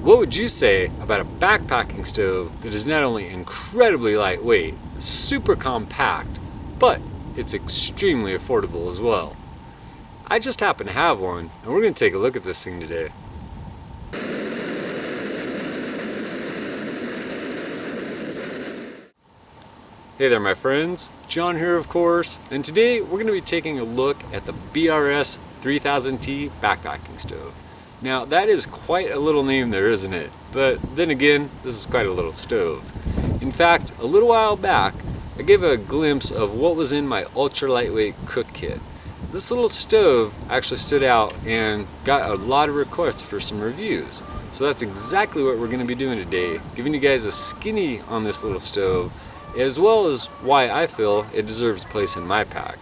What would you say about a backpacking stove that is not only incredibly lightweight, super compact, but it's extremely affordable as well? I just happen to have one, and we're going to take a look at this thing today. Hey there my friends, John here of course, and today we're going to be taking a look at the BRS 3000T backpacking stove. Now that is quite a little name there, isn't it? But then again, this is quite a little stove. In fact, a little while back, I gave a glimpse of what was in my ultra lightweight cook kit. This little stove actually stood out and got a lot of requests for some reviews. So that's exactly what we're going to be doing today, giving you guys a skinny on this little stove, as well as why I feel it deserves a place in my pack.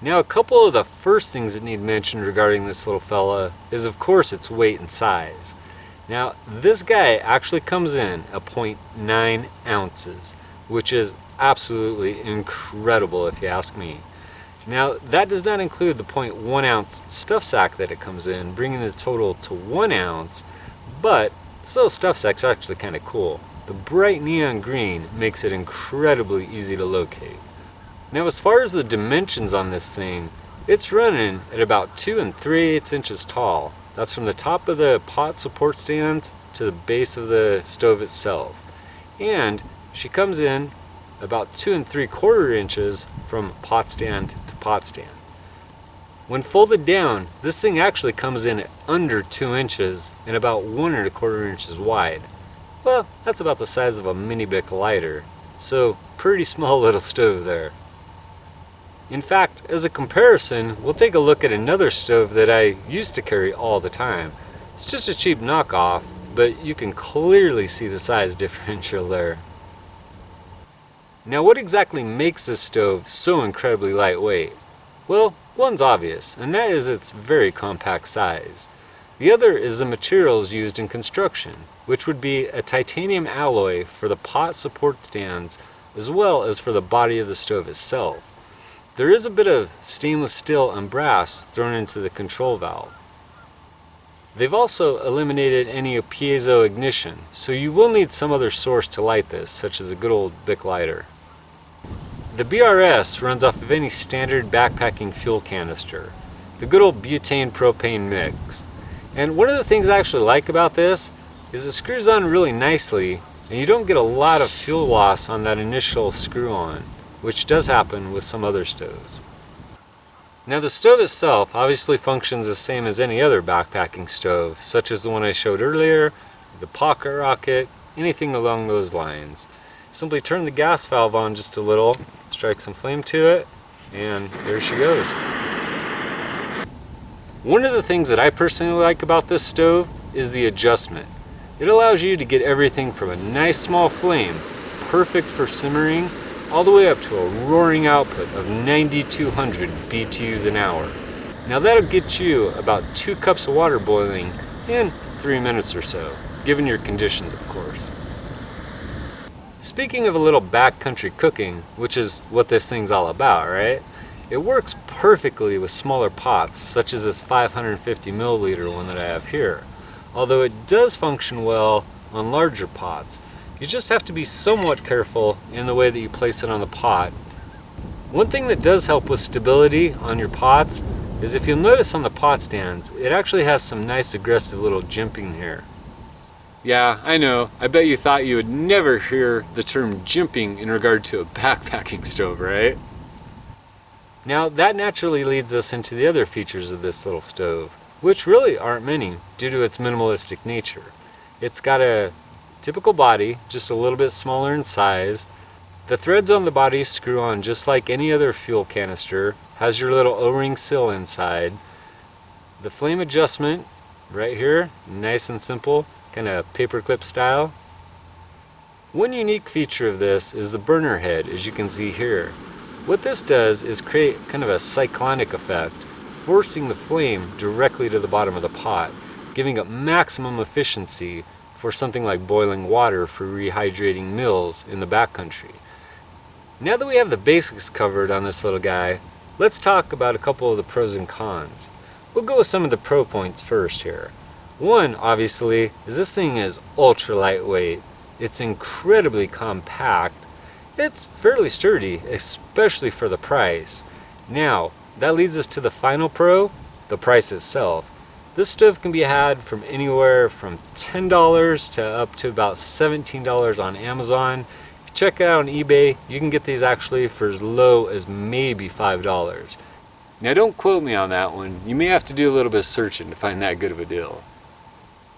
Now a couple of the first things that need mentioned regarding this little fella is of course its weight and size. Now this guy actually comes in at 0.9 ounces, which is absolutely incredible if you ask me. Now that does not include the 0.1 ounce stuff sack that it comes in, bringing the total to 1 ounce, but this little stuff sack's actually kind of cool. The bright neon green makes it incredibly easy to locate. Now as far as the dimensions on this thing, it's running at about 2 3/8 inches tall. That's from the top of the pot support stand to the base of the stove itself. And she comes in about 2 3/4 inches from pot stand to pot stand. When folded down, this thing actually comes in at under 2 inches and about 1 1/4 inches wide. Well, that's about the size of a mini Bic lighter, so pretty small little stove there. In fact, as a comparison, we'll take a look at another stove that I used to carry all the time. It's just a cheap knockoff, but you can clearly see the size differential there. Now what exactly makes this stove so incredibly lightweight? Well, one's obvious, and that is its very compact size. The other is the materials used in construction, which would be a titanium alloy for the pot support stands as well as for the body of the stove itself. There is a bit of stainless steel and brass thrown into the control valve. They've also eliminated any piezo ignition, so you will need some other source to light this, such as a good old Bic lighter. The BRS runs off of any standard backpacking fuel canister, the good old butane propane mix. And one of the things I actually like about this is it screws on really nicely and you don't get a lot of fuel loss on that initial screw on, which does happen with some other stoves. Now the stove itself obviously functions the same as any other backpacking stove, such as the one I showed earlier, the pocket rocket, anything along those lines. Simply turn the gas valve on just a little, strike some flame to it, and there she goes. One of the things that I personally like about this stove is the adjustment. It allows you to get everything from a nice small flame, perfect for simmering, all the way up to a roaring output of 9,200 BTUs an hour. Now that'll get you about 2 cups of water boiling in 3 minutes or so, given your conditions of course. Speaking of a little backcountry cooking, which is what this thing's all about, right? It works perfectly with smaller pots, such as this 550 milliliter one that I have here. Although it does function well on larger pots. You just have to be somewhat careful in the way that you place it on the pot. One thing that does help with stability on your pots is if you'll notice on the pot stands, it actually has some nice aggressive little jimping here. Yeah, I know. I bet you thought you would never hear the term jimping in regard to a backpacking stove, right? Now that naturally leads us into the other features of this little stove, which really aren't many due to its minimalistic nature. It's got a typical body, just a little bit smaller in size. The threads on the body screw on just like any other fuel canister, has your little O-ring seal inside. The flame adjustment right here, nice and simple, kind of paperclip style. One unique feature of this is the burner head, as you can see here. What this does is create kind of a cyclonic effect, forcing the flame directly to the bottom of the pot, giving it maximum efficiency for something like boiling water for rehydrating meals in the backcountry. Now that we have the basics covered on this little guy, let's talk about a couple of the pros and cons. We'll go with some of the pro points first here. One, obviously, is this thing is ultra lightweight. It's incredibly compact. It's fairly sturdy, especially for the price. Now, that leads us to the final pro, the price itself. This stove can be had from anywhere from $10 to up to about $17 on Amazon. If you check it out on eBay, you can get these actually for as low as maybe $5. Now don't quote me on that one. You may have to do a little bit of searching to find that good of a deal.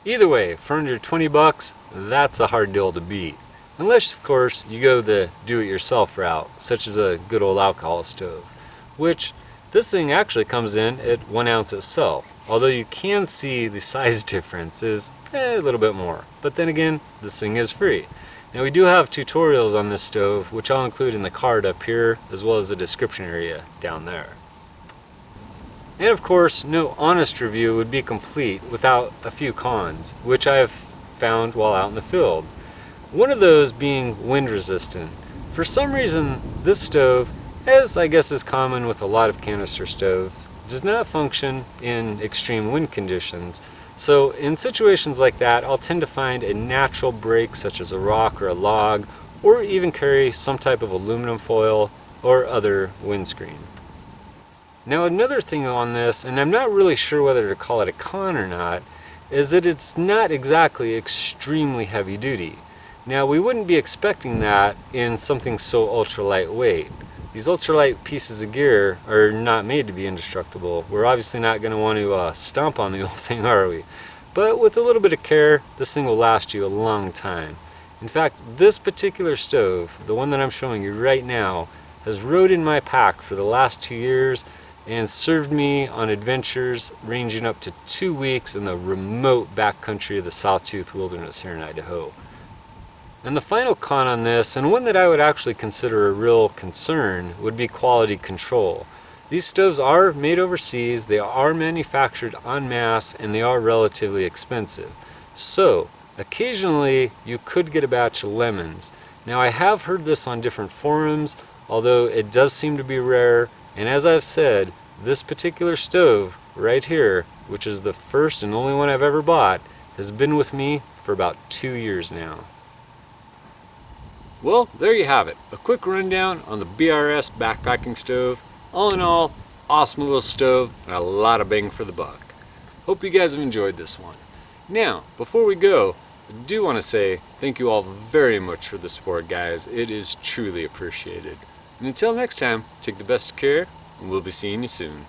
Either way, for under 20 bucks, that's a hard deal to beat. Unless, of course, you go the do-it-yourself route, such as a good old alcohol stove, which this thing actually comes in at 1 ounce itself, although you can see the size difference is a little bit more. But then again, this thing is free. Now we do have tutorials on this stove, which I'll include in the card up here, as well as the description area down there. And of course, no honest review would be complete without a few cons, which I have found while out in the field. One of those being wind resistant. For some reason, this stove, as I guess is common with a lot of canister stoves, does not function in extreme wind conditions. So in situations like that, I'll tend to find a natural break such as a rock or a log, or even carry some type of aluminum foil or other windscreen. Now another thing on this, and I'm not really sure whether to call it a con or not, is that it's not exactly extremely heavy duty. Now we wouldn't be expecting that in something so ultra lightweight. These ultralight pieces of gear are not made to be indestructible. We're obviously not going to want to stomp on the old thing, are we? But with a little bit of care, this thing will last you a long time. In fact, this particular stove, the one that I'm showing you right now, has rode in my pack for the last 2 years and served me on adventures ranging up to 2 weeks in the remote backcountry of the Sawtooth Wilderness here in Idaho. And the final con on this, and one that I would actually consider a real concern, would be quality control. These stoves are made overseas, they are manufactured en masse, and they are relatively expensive. So, occasionally you could get a batch of lemons. Now I have heard this on different forums, although it does seem to be rare, and as I've said, this particular stove right here, which is the first and only one I've ever bought, has been with me for about 2 years now. Well, there you have it. A quick rundown on the BRS backpacking stove. All in all, awesome little stove and a lot of bang for the buck. Hope you guys have enjoyed this one. Now, before we go, I do want to say thank you all very much for the support, guys. It is truly appreciated. And until next time, take the best of care, and we'll be seeing you soon.